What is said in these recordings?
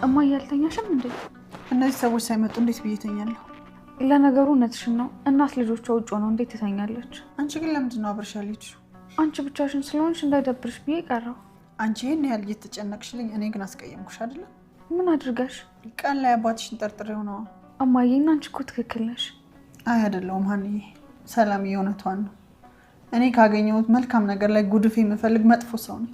እማዬ አልተኛሽም እንዴ? እነዚህ ሰዎች ሳይመጡ እንዴት ብዬ እተኛለሁ? ለነገሩ እውነትሽን ነው። እናት ልጆቿ ውጭ ሆነው እንዴት ትተኛለች? አንቺ ግን ለምንድን ነው አብረሽ ያለችው? አንቺ ብቻሽን ስለሆንሽ እንዳይደብርሽ ብዬ ቀረው። አንቺ ይህን ያህል እየተጨነቅሽልኝ፣ እኔ ግን አስቀየምኩሽ አይደለም? ምን አድርጋሽ? ቀን ላይ አባትሽን ጠርጥሬው ነዋ። እማዬ እና አንቺ እኮ ትክክል ነሽ። አይ አይደለሁም ሀንዬ፣ ሰላምዬ እውነቷን ነው። እኔ ካገኘሁት መልካም ነገር ላይ ጉድፍ የምፈልግ መጥፎ ሰው ነኝ።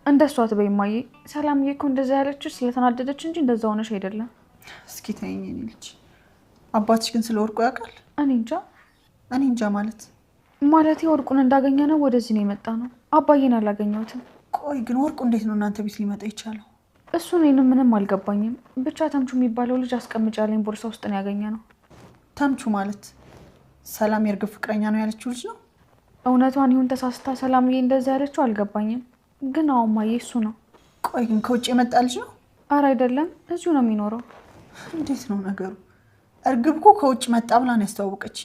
እንደሷ አትበይ እማዬ። ሰላምዬ እኮ እንደዛ ያለችሽ ስለተናደደች እንጂ እንደዛ ሆነሽ አይደለም። እስኪ ተይኝ የኔ ልጅ። አባትሽ ግን ስለ ወርቁ ያውቃል? እኔ እንጃ። እኔ እንጃ ማለት ወርቁን እንዳገኘ ነው ወደዚህ ነው የመጣ ነው። አባዬን አላገኘሁትም። ቆይ ግን ወርቁ እንዴት ነው እናንተ ቤት ሊመጣ ይቻለው? እሱ እኔንም ምንም አልገባኝም። ብቻ ተምቹ የሚባለው ልጅ አስቀምጫለኝ ቦርሳ ውስጥ ነው ያገኘ ነው። ተምቹ ማለት ሰላም የእርግብ ፍቅረኛ ነው ያለችው ልጅ ነው? እውነቷን ይሁን ተሳስታ ሰላምዬ እንደዛ ያለችው አልገባኝም። ግን አዎ እማዬ እሱ ነው። ቆይ ግን ከውጭ የመጣ ልጅ ነው? አረ አይደለም፣ እዚሁ ነው የሚኖረው። እንዴት ነው ነገሩ? እርግብ እኮ ከውጭ መጣ ብላ ነው ያስተዋወቀች።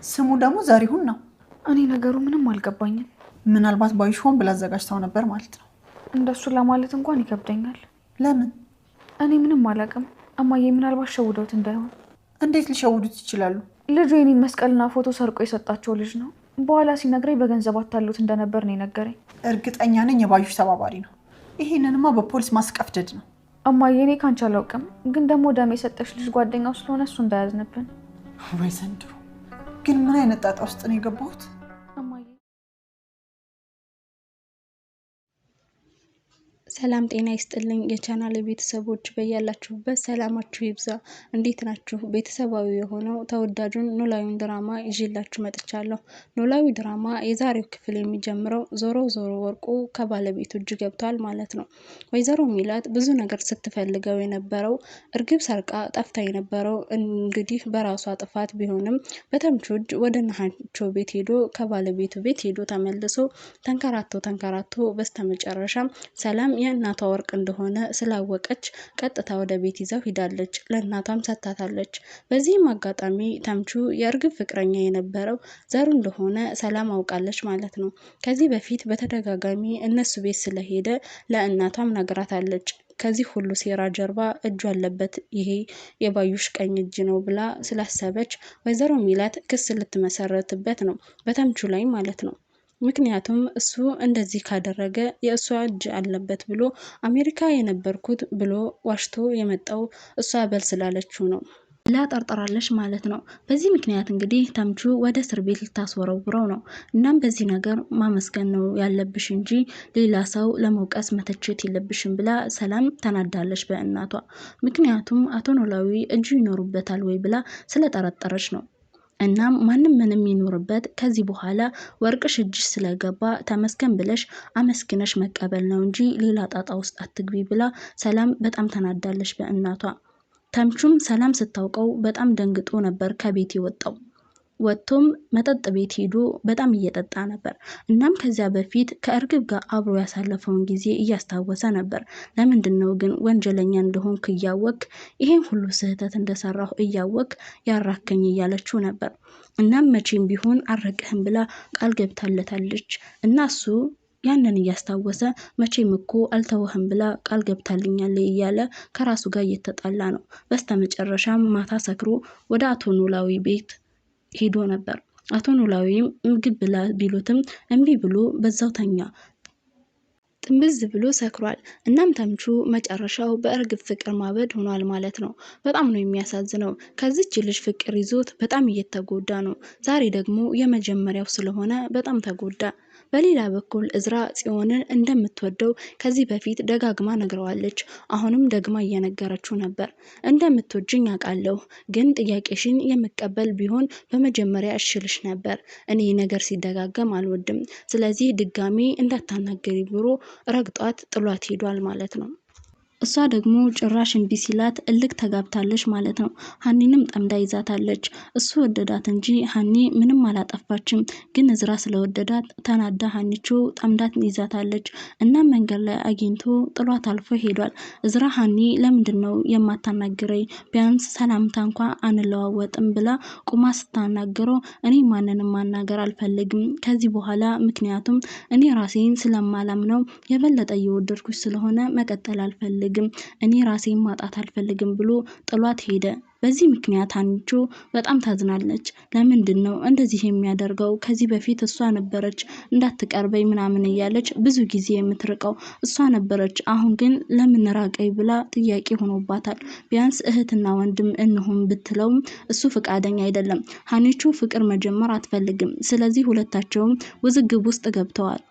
ስሙ ደግሞ ዘሪሁን ነው። እኔ ነገሩ ምንም አልገባኝም። ምናልባት ባዩሽ ሆን ብላ አዘጋጅታው ነበር ማለት ነው። እንደሱ ለማለት እንኳን ይከብደኛል። ለምን? እኔ ምንም አላውቅም እማዬ። ምናልባት ሸውደውት እንዳይሆን። እንዴት ሊሸውዱት ይችላሉ? ልጁ የኔን መስቀልና ፎቶ ሰርቆ የሰጣቸው ልጅ ነው። በኋላ ሲነግረኝ በገንዘብ አታሉት እንደነበር ነው የነገረኝ። እርግጠኛ ነኝ የባዩሽ ተባባሪ ነው። ይሄንንማ በፖሊስ ማስቀፍደድ ነው። እማዬ እኔ ካንቺ አላውቅም፣ ግን ደግሞ ደም የሰጠሽ ልጅ ጓደኛው ስለሆነ እሱ እንዳያዝንብን። ወይ ዘንድሮ ግን ምን አይነት ጣጣ ውስጥ ነው የገባሁት? ሰላም ጤና ይስጥልኝ የቻናል ቤተሰቦች፣ በያላችሁበት ሰላማችሁ ይብዛ። እንዴት ናችሁ? ቤተሰባዊ የሆነው ተወዳጁን ኖላዊን ድራማ ይዤላችሁ መጥቻለሁ። ኖላዊ ድራማ የዛሬው ክፍል የሚጀምረው ዞሮ ወርቁ ከባለቤቱ እጅ ገብቷል ማለት ነው። ወይዘሮ ሚላት ብዙ ነገር ስትፈልገው የነበረው እርግብ ሰርቃ ጠፍታ የነበረው እንግዲህ በራሷ ጥፋት ቢሆንም በተምቹ እጅ ወደ ነሐቾ ቤት ሄዶ ከባለቤቱ ቤት ሄዶ ተመልሶ ተንከራቶ በስተመጨረሻም ሰላም የእናቷ ወርቅ እንደሆነ ስላወቀች ቀጥታ ወደ ቤት ይዛው ሂዳለች። ለእናቷም ሰጥታታለች። በዚህም አጋጣሚ ተምቹ የእርግብ ፍቅረኛ የነበረው ዘሩ እንደሆነ ሰላም አውቃለች ማለት ነው። ከዚህ በፊት በተደጋጋሚ እነሱ ቤት ስለሄደ ለእናቷም ነግራታለች። ከዚህ ሁሉ ሴራ ጀርባ እጁ አለበት ይሄ የባዩሽ ቀኝ እጅ ነው ብላ ስላሰበች ወይዘሮ ሚላት ክስ ልትመሰረትበት ነው በተምቹ ላይ ማለት ነው። ምክንያቱም እሱ እንደዚህ ካደረገ የእሷ እጅ አለበት ብሎ አሜሪካ የነበርኩት ብሎ ዋሽቶ የመጣው እሷ በል ስላለችው ነው ብላ ጠርጥራለች ማለት ነው። በዚህ ምክንያት እንግዲህ ተምቹ ወደ እስር ቤት ልታስወረውረው ነው። እናም በዚህ ነገር ማመስገን ነው ያለብሽ እንጂ ሌላ ሰው ለመውቀስ መተቸት የለብሽም ብላ ሰላም ተናዳለች በእናቷ። ምክንያቱም አቶ ኖላዊ እጁ ይኖሩበታል ወይ ብላ ስለጠረጠረች ነው። እናም ማንም ምንም ይኖርበት ከዚህ በኋላ ወርቅሽ እጅሽ ስለገባ ተመስገን ብለሽ አመስግነሽ መቀበል ነው እንጂ ሌላ ጣጣ ውስጥ አትግቢ ብላ ሰላም በጣም ተናዳለች በእናቷ። ተምቹም ሰላም ስታውቀው በጣም ደንግጦ ነበር ከቤት የወጣው። ወጥቶም መጠጥ ቤት ሄዶ በጣም እየጠጣ ነበር። እናም ከዚያ በፊት ከእርግብ ጋር አብሮ ያሳለፈውን ጊዜ እያስታወሰ ነበር። ለምንድነው ግን ወንጀለኛ እንደሆንክ እያወቅ ይሄን ሁሉ ስህተት እንደሰራሁ እያወቅ ያራከኝ እያለችው ነበር። እናም መቼም ቢሆን አረቅህም ብላ ቃል ገብታለታለች እና እሱ ያንን እያስታወሰ መቼም እኮ አልተወህም ብላ ቃል ገብታልኛለች እያለ ከራሱ ጋር እየተጣላ ነው። በስተመጨረሻም ማታ ሰክሮ ወደ አቶ ኖላዊ ቤት ሄዶ ነበር። አቶ ኖላዊም ምግብ ብላ ቢሉትም እምቢ ብሎ በዛው ተኛ። ጥምዝ ብሎ ሰክሯል። እናም ተምቹ መጨረሻው በእርግብ ፍቅር ማበድ ሆኗል ማለት ነው። በጣም ነው የሚያሳዝነው። ከዚች ልጅ ፍቅር ይዞት በጣም እየተጎዳ ነው። ዛሬ ደግሞ የመጀመሪያው ስለሆነ በጣም ተጎዳ። በሌላ በኩል እዝራ ጽዮንን እንደምትወደው ከዚህ በፊት ደጋግማ ነግረዋለች። አሁንም ደግማ እየነገረችው ነበር። እንደምትወጂኝ አውቃለሁ፣ ግን ጥያቄሽን የምቀበል ቢሆን በመጀመሪያ እሽልሽ ነበር። እኔ ነገር ሲደጋገም አልወድም። ስለዚህ ድጋሚ እንዳታናገሪ ብሎ ረግጧት ጥሏት ሄዷል ማለት ነው። እሷ ደግሞ ጭራሽ እምቢ ሲላት እልክ ተጋብታለች ማለት ነው። ሀኒንም ጠምዳ ይዛታለች። እሱ ወደዳት እንጂ ሀኒ ምንም አላጠፋችም። ግን እዝራ ስለወደዳት ተናዳ ሀኒቾ ጠምዳት ይዛታለች። እናም መንገድ ላይ አግኝቶ ጥሏት አልፎ ሄዷል። እዝራ ሀኒ ለምንድነው የማታናግረኝ? ቢያንስ ሰላምታ እንኳ አንለዋወጥም ብላ ቁማ ስታናግረው እኔ ማንንም ማናገር አልፈልግም ከዚህ በኋላ፣ ምክንያቱም እኔ ራሴን ስለማላምነው የበለጠ እየወደድኩሽ ስለሆነ መቀጠል አልፈልግም አልፈልግም፣ እኔ ራሴን ማጣት አልፈልግም ብሎ ጥሏት ሄደ። በዚህ ምክንያት ሀኒቾ በጣም ታዝናለች። ለምንድን ነው እንደዚህ የሚያደርገው? ከዚህ በፊት እሷ ነበረች እንዳትቀርበኝ ምናምን እያለች ብዙ ጊዜ የምትርቀው እሷ ነበረች። አሁን ግን ለምን ራቀኝ ብላ ጥያቄ ሆኖባታል። ቢያንስ እህትና ወንድም እንሁን ብትለውም እሱ ፍቃደኛ አይደለም። ሀኒቾ ፍቅር መጀመር አትፈልግም። ስለዚህ ሁለታቸውም ውዝግብ ውስጥ ገብተዋል።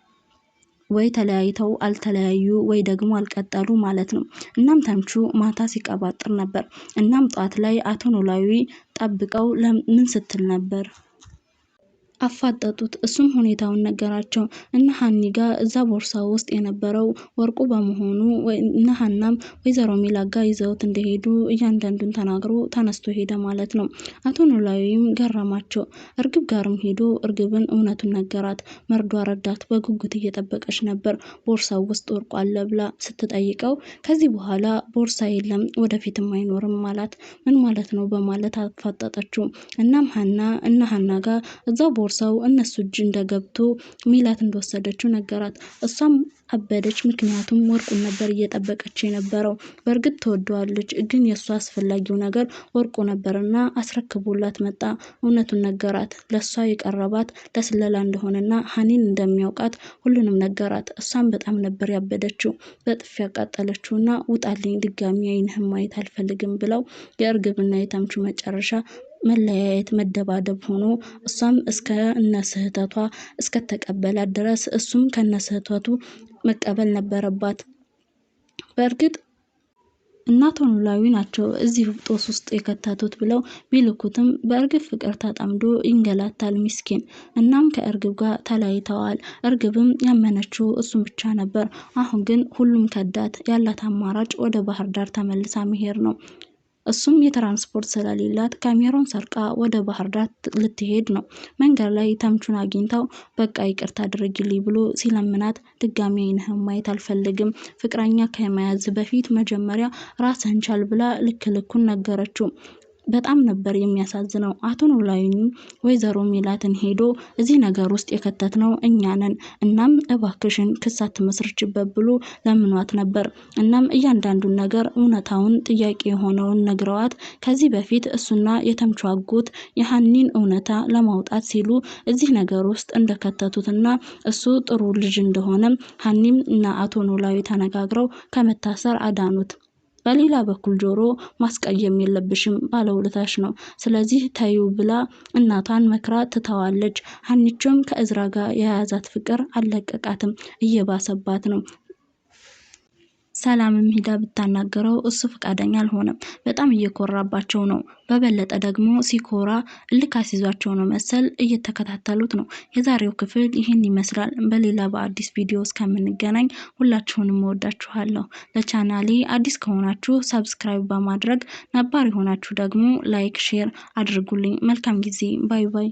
ወይ ተለያይተው አልተለያዩ ወይ ደግሞ አልቀጠሉ ማለት ነው። እናም ተምቹ ማታ ሲቀባጥር ነበር። እናም ጧት ላይ አቶ ኖላዊ ጠብቀው ለምን ስትል ነበር አፋጠጡት። እሱም ሁኔታውን ነገራቸው። እነ ሀኒ ጋር እዛ ቦርሳ ውስጥ የነበረው ወርቁ በመሆኑ እነ ሀናም ወይዘሮ ሜላት ጋር ይዘውት እንደሄዱ እያንዳንዱን ተናግሮ ተነስቶ ሄደ ማለት ነው። አቶ ኖላዊም ገረማቸው። እርግብ ጋርም ሄዶ እርግብን እውነቱን ነገራት። መርዶ ረዳት በጉጉት እየጠበቀች ነበር። ቦርሳው ውስጥ ወርቁ አለ ብላ ስትጠይቀው ከዚህ በኋላ ቦርሳ የለም ወደፊትም አይኖርም ማለት ምን ማለት ነው በማለት አፋጠጠችው። እናም እነ ሀና ጋር እዛው ቦርሳው እነሱ እጅ እንደገብቶ ሜላት እንደወሰደችው ነገራት። እሷም አበደች። ምክንያቱም ወርቁን ነበር እየጠበቀች የነበረው። በእርግጥ ተወደዋለች፣ ግን የእሷ አስፈላጊው ነገር ወርቁ ነበርና አስረክቦላት መጣ። እውነቱን ነገራት። ለእሷ የቀረባት ለስለላ እንደሆነና ሀኒን እንደሚያውቃት ሁሉንም ነገራት። እሷም በጣም ነበር ያበደችው። በጥፊ ያቃጠለችውና ውጣልኝ፣ ድጋሚ አይንህም ማየት አልፈልግም ብለው የእርግብና የተምቹ መጨረሻ መለያየት መደባደብ ሆኖ እሷም እስከ እነስህተቷ እስከተቀበላት ድረስ እሱም ከነስህተቱ መቀበል ነበረባት። በእርግጥ እናቶ ኖላዊ ናቸው እዚህ ጦስ ውስጥ የከተቱት ብለው ቢልኩትም በእርግብ ፍቅር ተጠምዶ ይንገላታል ምስኪን። እናም ከእርግብ ጋር ተለያይተዋል። እርግብም ያመነችው እሱን ብቻ ነበር። አሁን ግን ሁሉም ከዳት። ያላት አማራጭ ወደ ባህር ዳር ተመልሳ መሄድ ነው። እሱም የትራንስፖርት ስለሌላት ካሜራውን ሰርቃ ወደ ባህር ዳር ልትሄድ ነው። መንገድ ላይ ተምቹን አግኝታው በቃ ይቅርታ አድርጊልኝ ብሎ ሲለምናት ድጋሚ አይንህም ማየት አልፈልግም፣ ፍቅረኛ ከመያዝ በፊት መጀመሪያ ራስህን ቻል ብላ ልክ ልኩን ነገረችው። በጣም ነበር የሚያሳዝነው። አቶ ኖላዊም ወይዘሮ ሜላትን ሄዶ እዚህ ነገር ውስጥ የከተትነው እኛ ነን፣ እናም እባክሽን ክስ አትመስርችበት ብሎ ለምኗት ነበር። እናም እያንዳንዱን ነገር እውነታውን ጥያቄ የሆነውን ነግረዋት ከዚህ በፊት እሱና የተምቹ አጎት የሀኒን እውነታ ለማውጣት ሲሉ እዚህ ነገር ውስጥ እንደከተቱትና እሱ ጥሩ ልጅ እንደሆነ ሀኒም እና አቶ ኖላዊ ተነጋግረው ከመታሰር አዳኑት። በሌላ በኩል ጆሮ ማስቀየም የለብሽም ባለውለታሽ ነው፣ ስለዚህ ተዩ ብላ እናቷን መክራ ትተዋለች። ሀኒቾም ከእዝራ ጋር የያዛት ፍቅር አልለቀቃትም፣ እየባሰባት ነው። ሰላምም ሂዳ ብታናገረው እሱ ፈቃደኛ አልሆነም። በጣም እየኮራባቸው ነው። በበለጠ ደግሞ ሲኮራ እልክ አስይዟቸው ነው መሰል እየተከታተሉት ነው። የዛሬው ክፍል ይህን ይመስላል። በሌላ በአዲስ ቪዲዮ እስከምንገናኝ ሁላችሁንም እወዳችኋለሁ። ለቻናሌ አዲስ ከሆናችሁ ሰብስክራይብ በማድረግ ነባር የሆናችሁ ደግሞ ላይክ፣ ሼር አድርጉልኝ። መልካም ጊዜ። ባይ ባይ።